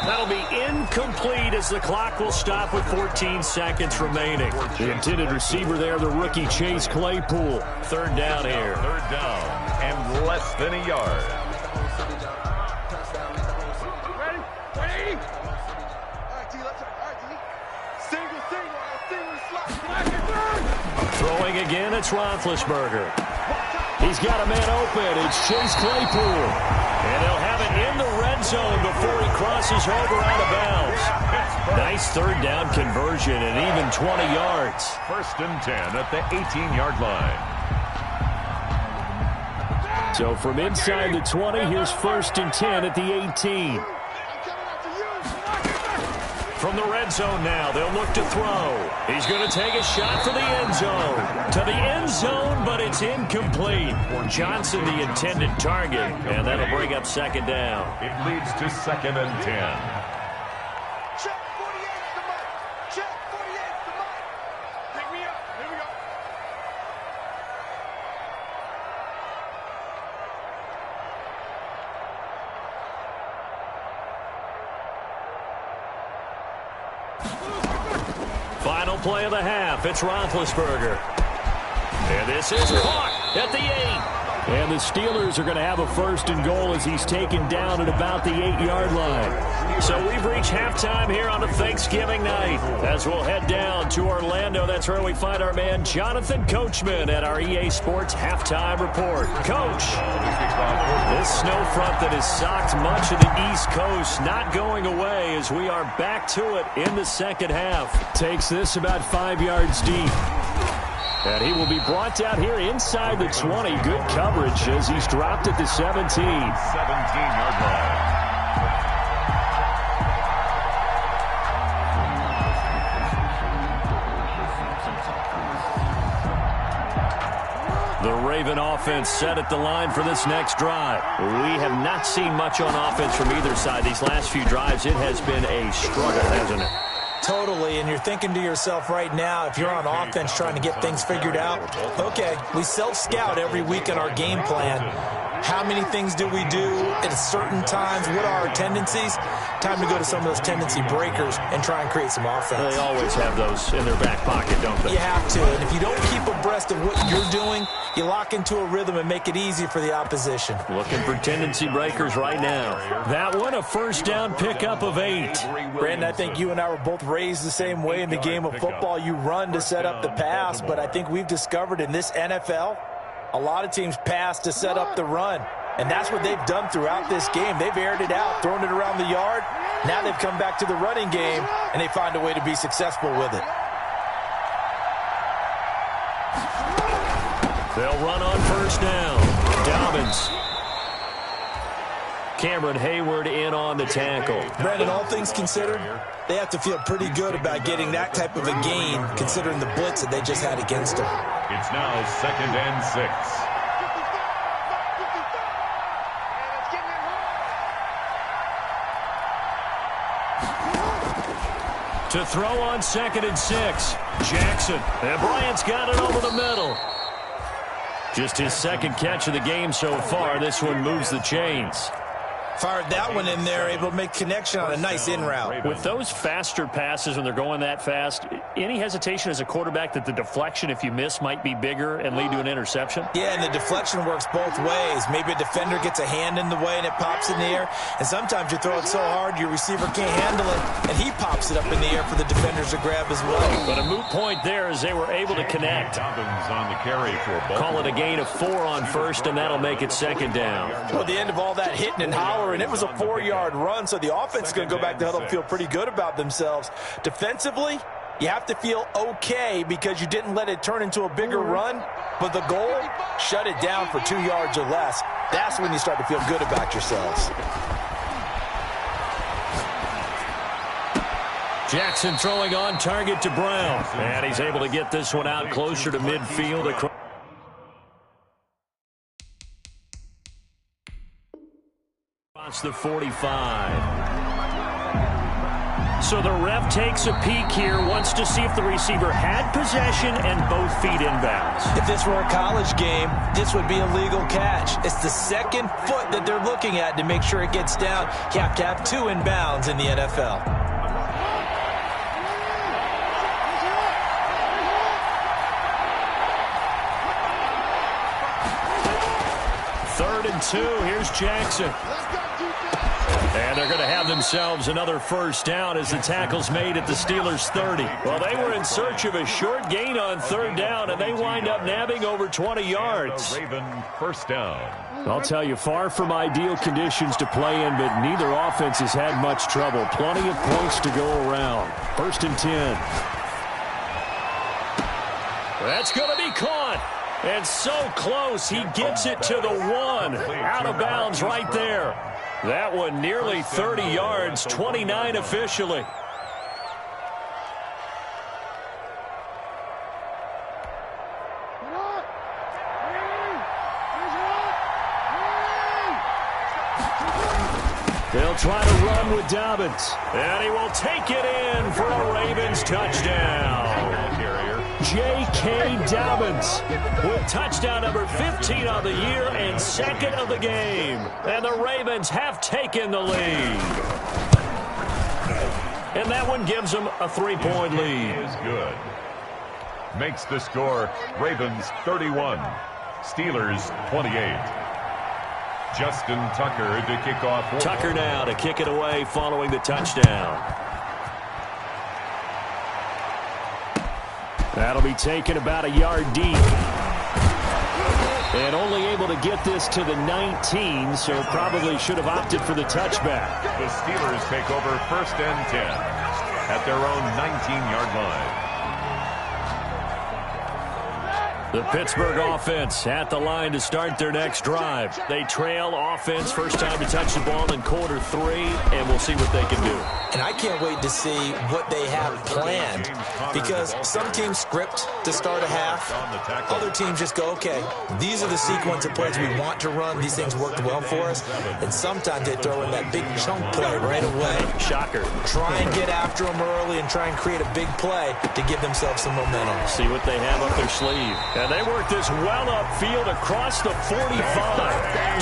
That'll be incomplete as the clock will stop with 14 seconds remaining. The intended receiver there, the rookie Chase Claypool. Third down here. Third down and less than a yard. Ready? Throwing again, it's Roethlisberger. He's got a man open. It's Chase Claypool. And he'll have it in the red zone before he crosses over out of bounds. Nice third down conversion and even 20 yards. First and 10 at the 18-yard line. So from inside the 20, here's first and 10 at the 18. From the red zone now, they'll look to throw. He's going to take a shot for the end zone. To the end zone, but it's incomplete. Johnson, the intended target, and that'll bring up second down. It leads to second and 10. Check 48 the mic. Check 48 the mic. Pick me up. Here we go. Final play of the half. It's Roethlisberger. And this is caught at the 8. And the Steelers are going to have a first and goal as he's taken down at about the 8-yard line. So we've reached halftime here on a Thanksgiving night. As we'll head down to Orlando, that's where we find our man Jonathan Coachman at our EA Sports Halftime Report. Coach, this snow front that has socked much of the East Coast not going away as we are back to it in the second half. Takes this about 5 yards deep. And he will be brought down here inside the 20. Good coverage as he's dropped at the 17. 17-yard line. The Raven offense set at the line for this next drive. We have not seen much on offense from either side. These last few drives, it has been a struggle, hasn't it? Totally, and you're thinking to yourself right now, if you're on offense trying to get things figured out, okay, we self-scout every week in our game plan. How many things do we do at certain times? What are our tendencies? Time to go to some of those tendency breakers and try and create some offense. They always have those in their back pocket, don't they? You have to, and if you don't keep abreast of what you're doing, you lock into a rhythm and make it easy for the opposition. Looking for tendency breakers right now. That one, a first down pickup of 8. Brandon, I think you and I were both raised the same way in the game of football. You run to set up the pass, but I think we've discovered in this NFL, a lot of teams pass to set up the run. And that's what they've done throughout this game. They've aired it out, thrown it around the yard. Now they've come back to the running game, and they find a way to be successful with it. They'll run on first down. Dobbins. Cameron Hayward in on the tackle. Brandon, all things considered, they have to feel pretty good about getting that type of a gain, considering the blitz that they just had against them. It's now second and 6. To throw on second and 6. Jackson. And Bryant's got it over the middle. Just his second catch of the game so far. This one moves the chains. Fired that one in there, able to make connection on a nice in route. With those faster passes when they're going that fast, any hesitation as a quarterback that the deflection, if you miss, might be bigger and lead to an interception? Yeah, and the deflection works both ways. Maybe a defender gets a hand in the way and it pops in the air. And sometimes you throw it so hard your receiver can't handle it, and he pops it up in the air for the defenders to grab as well. But a moot point there as they were able to connect. Dobbins on the carry for a ball. Call it a gain of 4 on first, and that'll make it second down. Well, the end of all that hitting and hollering, and it was a 4-yard run, so the offense is going to go back to huddle and feel pretty good about themselves. Defensively, you have to feel okay because you didn't let it turn into a bigger run, but the goal, shut it down for 2 yards or less. That's when you start to feel good about yourselves. Jackson throwing on target to Brown, and he's able to get this one out closer to midfield. Across the 45. So the ref takes a peek here, wants to see if the receiver had possession and both feet inbounds. If this were a college game, this would be a legal catch. It's the second foot that they're looking at to make sure it gets down. You have to have 2 inbounds in the NFL. Third and 2. Here's Jackson. And they're going to have themselves another first down as the tackle's made at the Steelers' 30. Well, they were in search of a short gain on third down, and they wind up nabbing over 20 yards. Raven first down. I'll tell you, far from ideal conditions to play in, but neither offense has had much trouble. Plenty of points to go around. First and 10. That's going to be caught. And so close, he gets it to the 1. Out of bounds right there. That one nearly 30 yards, 29 officially. They'll try to run with Dobbins. And he will take it in for a Ravens touchdown. J.K. Dobbins with touchdown number 15 on the year and second of the game. And the Ravens have taken the lead. And that one gives them a 3-point lead. Is good. Makes the score Ravens 31, Steelers 28. Justin Tucker to kick off. Tucker now to kick it away following the touchdown. That'll be taken about a yard deep. And only able to get this to the 19, so probably should have opted for the touchback. The Steelers take over first and 10 at their own 19-yard line. The Pittsburgh offense at the line to start their next drive. They trail offense, first time to touch the ball in quarter 3, and we'll see what they can do. And I can't wait to see what they have planned, because some teams script to start a half. Other teams just go, okay, these are the sequence of plays we want to run. These things worked well for us. And sometimes they throw in that big chunk play right away. Shocker. Try and get after them early and try and create a big play to give themselves some momentum. See what they have up their sleeve. And they work this well upfield across the 45.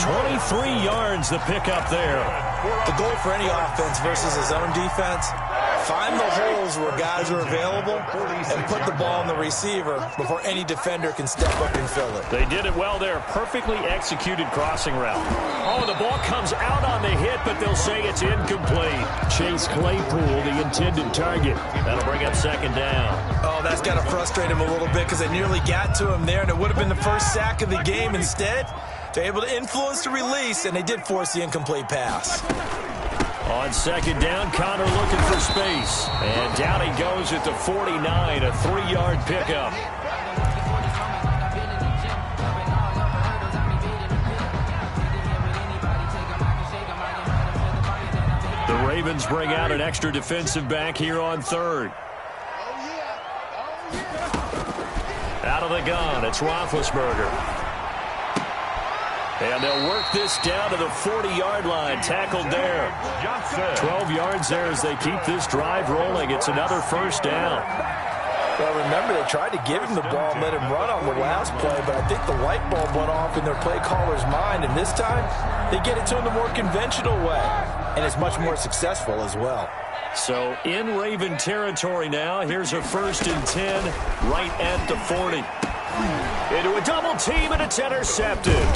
23 yards the pickup there. The goal for any offense versus his own defense, find the holes where guys are available and put the ball in the receiver before any defender can step up and fill it. They did it well there. Perfectly executed crossing route. Oh, the ball comes out on the hit, but they'll say it's incomplete. Chase Claypool, the intended target. That'll bring up second down. Oh, that's got to frustrate him a little bit because they nearly got to him there, and it would have been the first sack of the game. Instead, they're able to influence the release, and they did force the incomplete pass. On second down, Connor looking for space. And down he goes at the 49, a 3-yard pickup. The Ravens bring out an extra defensive back here on third. Out of the gun, it's Roethlisberger. And they'll work this down to the 40-yard line. Tackled there. 12 yards there as they keep this drive rolling. It's another first down. Well, remember, they tried to give him the ball and let him run on the last play, but I think the light bulb went off in their play caller's mind, and this time they get it to him the more conventional way, and it's much more successful as well. So in Raven territory now. Here's a first and 10 right at the 40. Into a double team, and it's intercepted.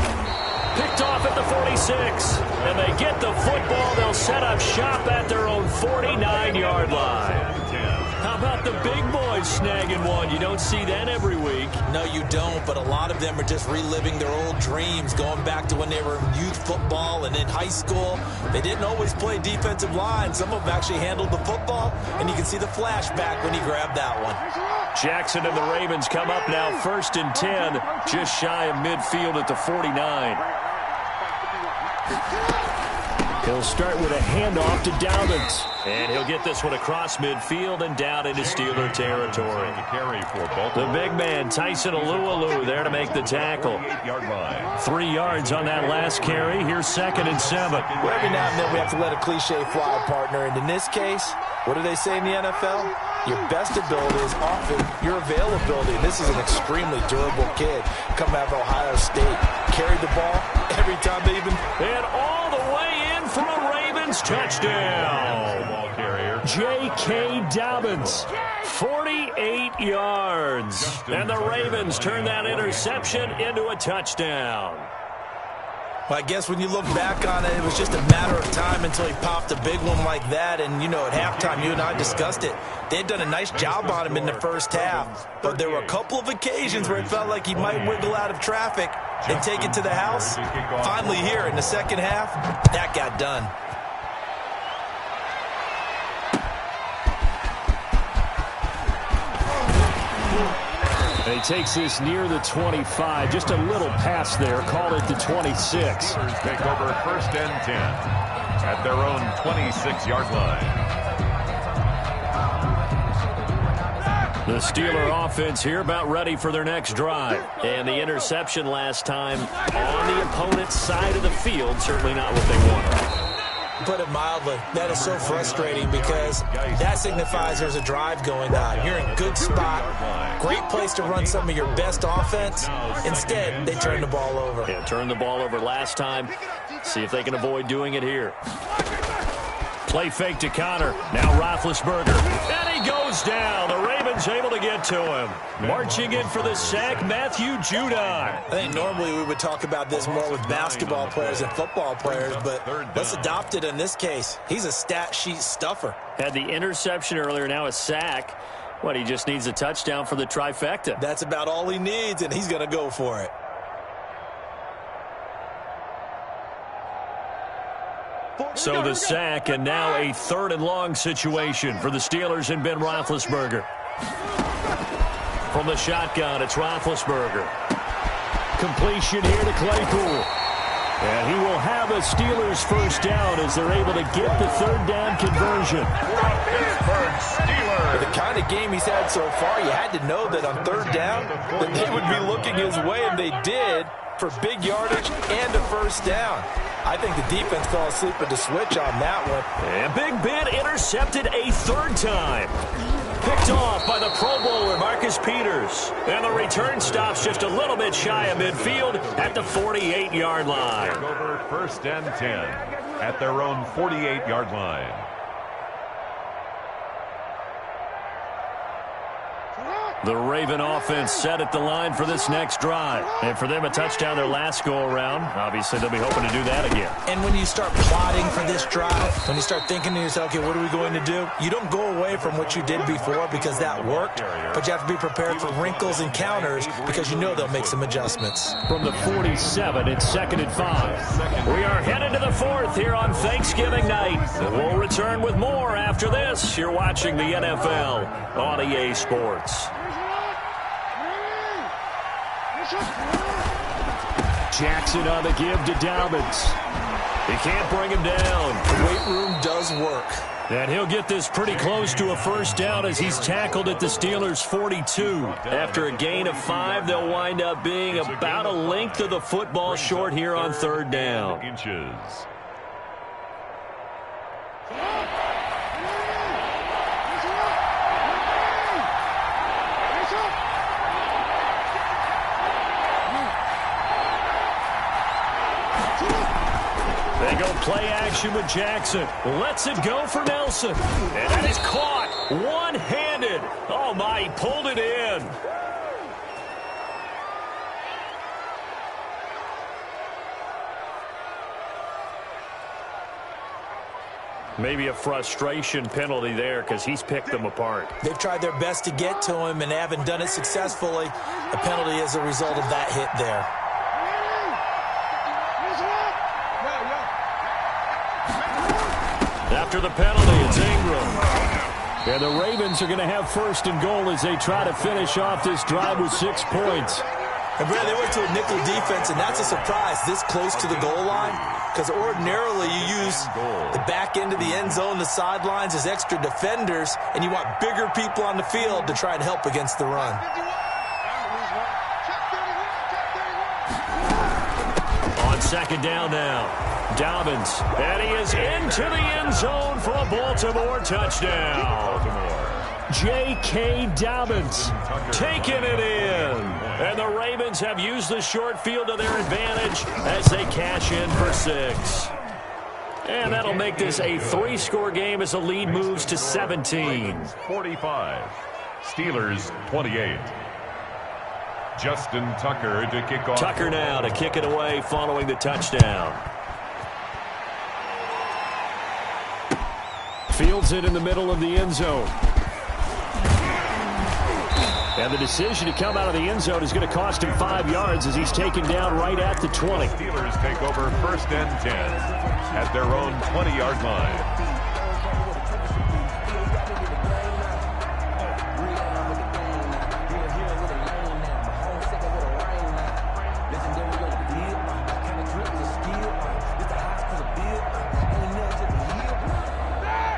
Picked off at the 46. And they get the football. They'll set up shop at their own 49-yard line. How about the big boys snagging one? You don't see that every week. No, you don't, but a lot of them are just reliving their old dreams, going back to when they were in youth football and in high school. They didn't always play defensive line. Some of them actually handled the football, and you can see the flashback when he grabbed that one. Jackson and the Ravens come up now first and 10, just shy of midfield at the 49. He'll start with a handoff to Dobbins. And he'll get this one across midfield and down into Steeler territory. The big man, Tyson Alualu, there to make the tackle. 3 yards on that last carry. Here's 2nd and 7. Well, every now and then we have to let a cliche fly, partner. And in this case, what do they say in the NFL? Your best ability is often your availability. And this is an extremely durable kid coming out of Ohio State. Carried the ball every time they even... And all the way in for a Ravens touchdown. J.K. Dobbins, 48 yards. And the Ravens turn that interception into a touchdown. Well, I guess when you look back on it, it was just a matter of time until he popped a big one like that. And, you know, at halftime, you and I discussed it. They had done a nice job on him in the first half. But there were a couple of occasions where it felt like he might wiggle out of traffic and take it to the house. Finally here in the second half, that got done. And he takes this near the 25. Just a little pass there. Call it the 26. Take over 1st and 10 at their own 26-yard line. The Steeler offense here about ready for their next drive. And the interception last time on the opponent's side of the field. Certainly not what they wanted. Put it mildly, that is so frustrating because that signifies there's a drive going on. You're in good spot, great place to run some of your best offense. Instead, they turn the ball over. Yeah, turned the ball over last time. See if they can avoid doing it here. Play fake to Connor. Now Roethlisberger. And he goes down. The Ravens able to get to him. Marching in for the sack, Matthew Judon. I think normally we would talk about this more with basketball players and football players, but let's adopt it in this case. He's a stat sheet stuffer. Had the interception earlier, now a sack. What, he just needs a touchdown for the trifecta. That's about all he needs, and he's going to go for it. So the sack, and now a 3rd and long situation for the Steelers and Ben Roethlisberger. From the shotgun, it's Roethlisberger. Completion here to Claypool. And he will have a Steelers first down as they're able to get the 3rd down conversion. For the kind of game he's had so far, you had to know that on 3rd down that they would be looking his way, and they did, for big yardage and a first down. I think the defense fell asleep at the switch on that one. And Big Ben intercepted a 3rd time. Picked off by the Pro Bowler, Marcus Peters. And the return stops just a little bit shy of midfield at the 48-yard line. Over 1st and 10 at their own 48-yard line. The Raven offense set at the line for this next drive. And for them, a touchdown their last go-around. Obviously, they'll be hoping to do that again. And when you start plotting for this drive, when you start thinking to yourself, okay, what are we going to do? You don't go away from what you did before because that worked, but you have to be prepared for wrinkles and counters because you know they'll make some adjustments. From the 47, it's 2nd and 5. We are headed to the 4th here on Thanksgiving night. And we'll return with more after this. You're watching the NFL on EA Sports. Jackson on the give to Dobbins. He can't bring him down. The weight room does work. And he'll get this pretty close to a first down as he's tackled at the Steelers' 42. After a gain of 5, they'll wind up being about a length of the football short here on 3rd down. They go play action with Jackson. Lets it go for Nelson. And that is caught one-handed. Oh, my, he pulled it in. Maybe a frustration penalty there because he's picked them apart. They've tried their best to get to him and haven't done it successfully. The penalty is a result of that hit there. After the penalty, it's Ingram. And the Ravens are going to have 1st and goal as they try to finish off this drive with 6 points. And Brad, they went to a nickel defense, and that's a surprise this close to the goal line, because ordinarily you use the back end of the end zone, the sidelines as extra defenders, and you want bigger people on the field to try and help against the run. On second down now, Dobbins, and he is into the end zone for a Baltimore touchdown. J.K. Dobbins taking it in. And the Ravens have used the short field to their advantage as they cash in for 6. And that'll make this a 3-score game as the lead moves to 17. 45. Steelers 28. Justin Tucker to kick off. Tucker now to kick it away following the touchdown. Fields it in the middle of the end zone. And the decision to come out of the end zone is going to cost him 5 yards as he's taken down right at the 20. Steelers take over 1st and 10 at their own 20-yard line.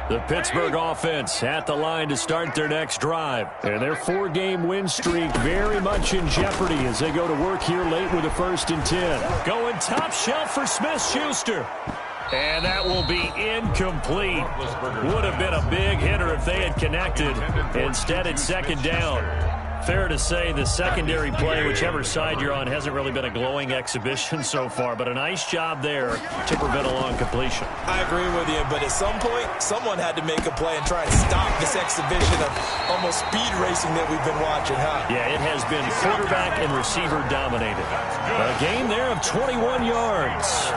The Pittsburgh offense at the line to start their next drive. And their 4-game win streak very much in jeopardy as they go to work here late with a 1st and 10. Going top shelf for Smith-Schuster. And that will be incomplete. Would have been a big hitter if they had connected. Instead, it's 2nd down. Fair to say the secondary play, whichever side you're on, hasn't really been a glowing exhibition so far, but a nice job there to prevent a long completion. I agree with you, but at some point, someone had to make a play and try and stop this exhibition of almost speed racing that we've been watching, huh? Yeah, it has been quarterback and receiver dominated. A gain there of 21 yards.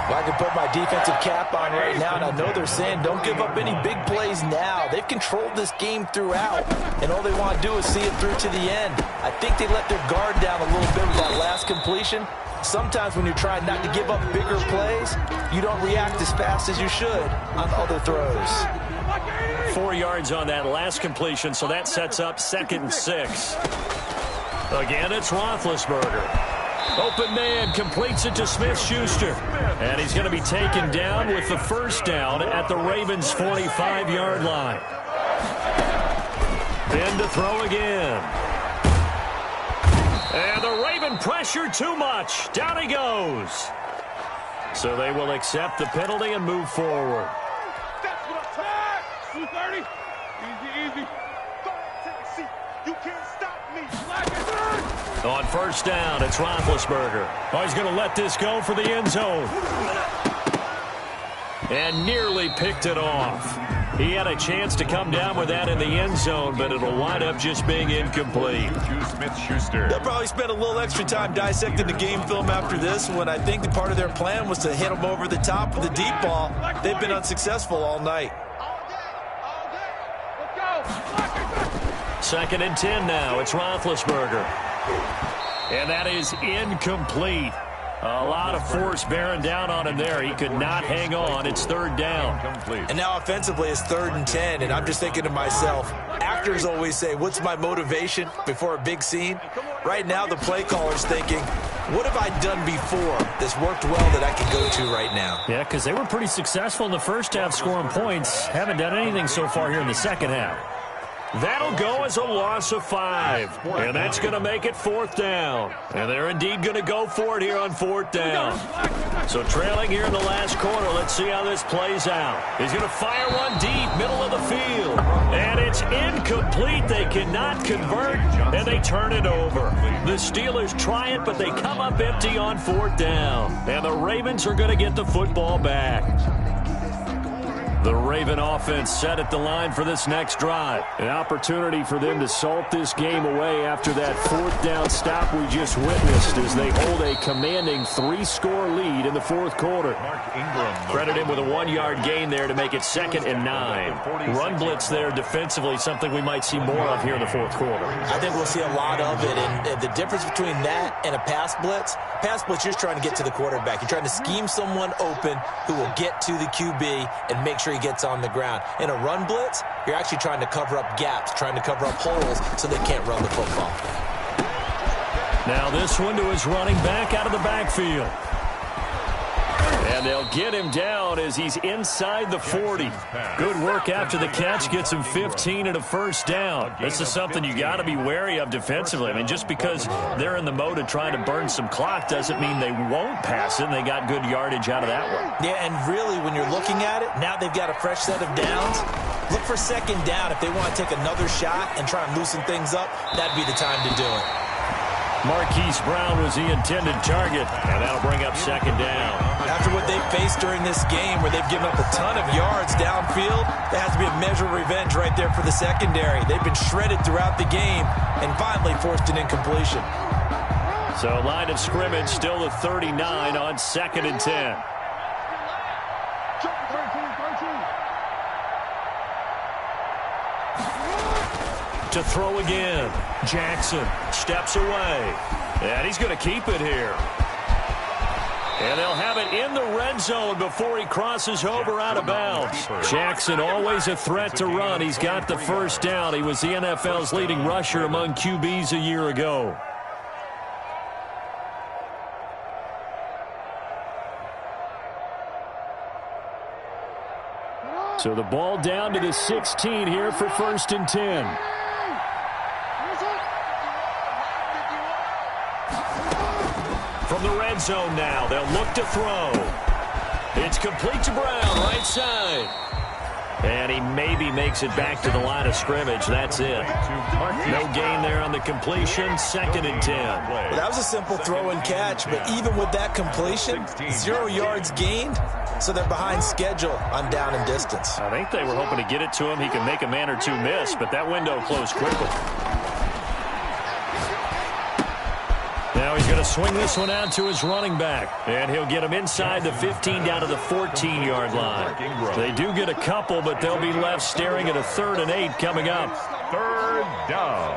Well, I can put my defensive cap on right now, and I know they're saying don't give up any big plays now. They've controlled this game throughout, and all they want to do is see it through to the end. I think they let their guard down a little bit with that last completion. Sometimes when you're trying not to give up bigger plays, you don't react as fast as you should on other throws. 4 yards on that last completion, so that sets up 2nd and 6. Again, it's Roethlisberger. Open man completes it to Smith-Schuster. And he's going to be taken down with the 1st down at the Ravens' 45-yard line. Then to throw again. And the Raven pressure too much. Down he goes. So they will accept the penalty and move forward. That's what I'm talking. 230. Easy. Go ahead, take a seat. You can't stop me. On 1st down, it's Roethlisberger. Oh, he's going to let this go for the end zone. And nearly picked it off. He had a chance to come down with that in the end zone, but it'll wind up just being incomplete. Smith-Schuster. They'll probably spend a little extra time dissecting the game film after this when I think the part of their plan was to hit them over the top with the deep ball. They've been unsuccessful all night. Let's go. 2nd and 10 now. It's Roethlisberger. And that is incomplete. A lot of force bearing down on him there. He could not hang on. It's 3rd down. And now offensively it's 3rd and 10, and I'm just thinking to myself, actors always say, what's my motivation before a big scene? Right now the play caller's thinking, what have I done before that's worked well that I can go to right now? Yeah, because they were pretty successful in the 1st half scoring points. Haven't done anything so far here in the 2nd half. That'll go as a loss of 5. And that's going to make it 4th down. And they're indeed going to go for it here on 4th down. So trailing here in the last quarter, let's see how this plays out. He's going to fire one deep, middle of the field. And it's incomplete. They cannot convert, and they turn it over. The Steelers try it, but they come up empty on 4th down. And the Ravens are going to get the football back. The Raven offense set at the line for this next drive. An opportunity for them to salt this game away after that 4th down stop we just witnessed as they hold a commanding 3-score lead in the 4th quarter. Credit him with a 1-yard gain there to make it 2nd and 9. Run blitz there defensively, something we might see more of here in the 4th quarter. I think we'll see a lot of it, and the difference between that and a pass blitz, you're just trying to get to the quarterback. You're trying to scheme someone open who will get to the QB and make sure he gets on the ground. In a run blitz, you're actually trying to cover up gaps, trying to cover up holes so they can't run the football. Now this one to his running back out of the backfield. And they'll get him down as he's inside the 40. Good work after the catch. Gets him 15 and a first down. This is something you got to be wary of defensively. I mean, just because they're in the mode of trying to burn some clock doesn't mean they won't pass it. And they got good yardage out of that one. Yeah, and really, when you're looking at it, now they've got a fresh set of downs. Look for second down. If they want to take another shot and try and loosen things up, that'd be the time to do it. Marquise Brown was the intended target, and that'll bring up second down. After what they've faced during this game where they've given up a ton of yards downfield, there has to be a measure of revenge right there for the secondary. They've been shredded throughout the game and finally forced an incompletion. So line of scrimmage still the 39 on 2nd and 10. To throw again. Jackson steps away. And he's going to keep it here. And they'll have it in the red zone before he crosses over out of bounds. Jackson always a threat to run. He's got the first down. He was the NFL's leading rusher among QBs a year ago. So the ball down to the 16 here for 1st and 10. From the red zone now, they'll look to throw. It's complete to Brown, right side. And he maybe makes it back to the line of scrimmage. That's it. No gain there on the completion. 2nd and 10. Well, that was a simple throw and catch, but even with that completion, 0 yards gained, so they're behind schedule on down and distance. I think they were hoping to get it to him. He can make a man or two miss, but that window closed quickly. Now he's going to swing this one out to his running back. And he'll get him inside the 15 down to the 14-yard line. They do get a couple, but they'll be left staring at a 3rd and 8 coming up. 3rd down.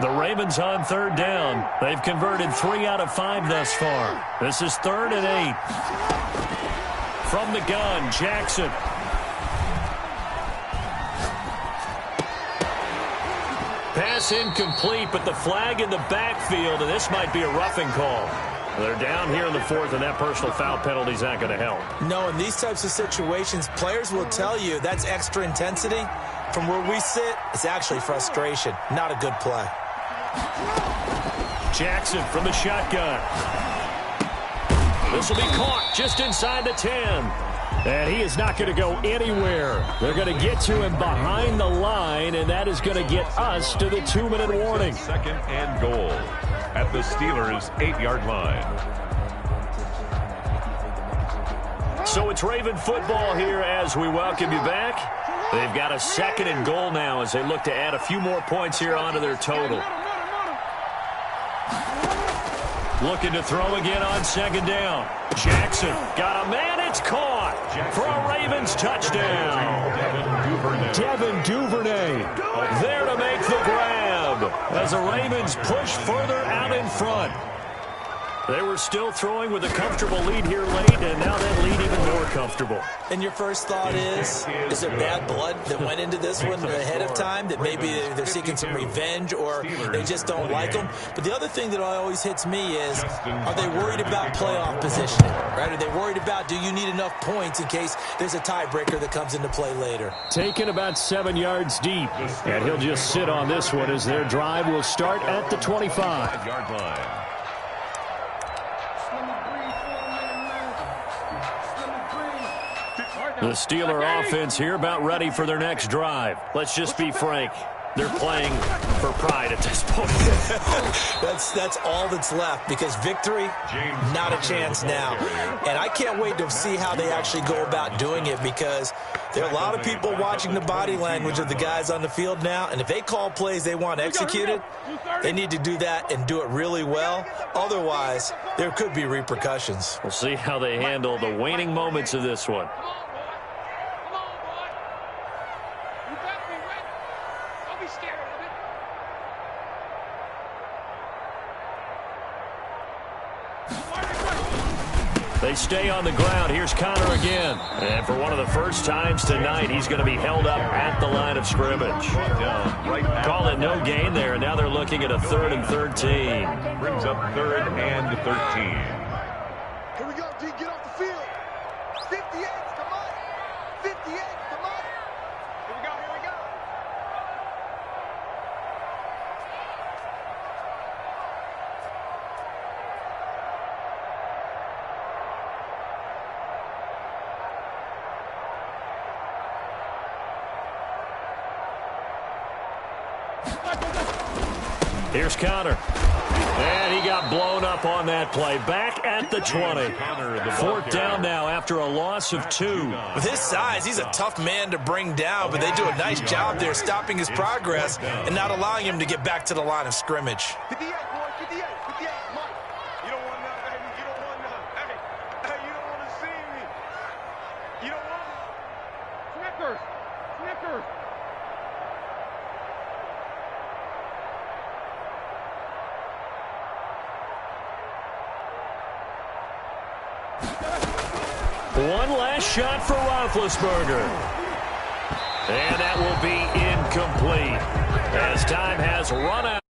The Ravens on 3rd down. They've converted 3 out of 5 thus far. This is 3rd and 8. From the gun, Jackson. Pass incomplete, but the flag in the backfield, and this might be a roughing call. They're down here in the 4th, and that personal foul penalty's not going to help. No, in these types of situations, players will tell you that's extra intensity. From where we sit, it's actually frustration, not a good play. Jackson from the shotgun. This will be caught just inside the 10. And he is not going to go anywhere. They're going to get to him behind the line, and that is going to get us to the 2-minute warning. 2nd and goal at the Steelers' 8-yard line. So it's Raven football here as we welcome you back. They've got a 2nd and goal now as they look to add a few more points here onto their total. Looking to throw again on 2nd down. Jackson got a man. It's caught for a Ravens touchdown. Devin Duvernay there to make the grab as the Ravens push further out in front. They were still throwing with a comfortable lead here late, and now that lead even more comfortable. And your first thought is there bad blood that went into this one ahead of time, that maybe they're seeking some revenge or they just don't like them? But the other thing that always hits me is, are they worried about playoff positioning? Right? Are they worried about, do you need enough points in case there's a tiebreaker that comes into play later? Taken about 7 yards deep, and he'll just sit on this one as their drive will start at the 25-yard line. The Steeler offense here about ready for their next drive. Let's just be frank. They're playing for pride at this point. That's all that's left, because victory, not a chance now. And I can't wait to see how they actually go about doing it, because there are a lot of people watching the body language of the guys on the field now, and if they call plays they want executed, they need to do that and do it really well. Otherwise, there could be repercussions. We'll see how they handle the waning moments of this one. They stay on the ground. Here's Connor again. And for one of the first times tonight, he's going to be held up at the line of scrimmage. Call it no gain there. Now they're looking at a 3rd and 13. Brings up 3rd and 13. Here we go, D. Get off the field. 58's the money. 58's the money. Here we go, here we go. Here's Connor. And he got blown up on that play. Back at the 20. 4th down now after a loss of 2. With his size, he's a tough man to bring down, but they do a nice job there stopping his progress and not allowing him to get back to the line of scrimmage. 58, boy, 58, 58. Mike, you don't want none, baby. You don't want none. Hey, you don't want to see me. You don't want Snickers. Snickers. One last shot for Roethlisberger. And that will be incomplete as time has run out.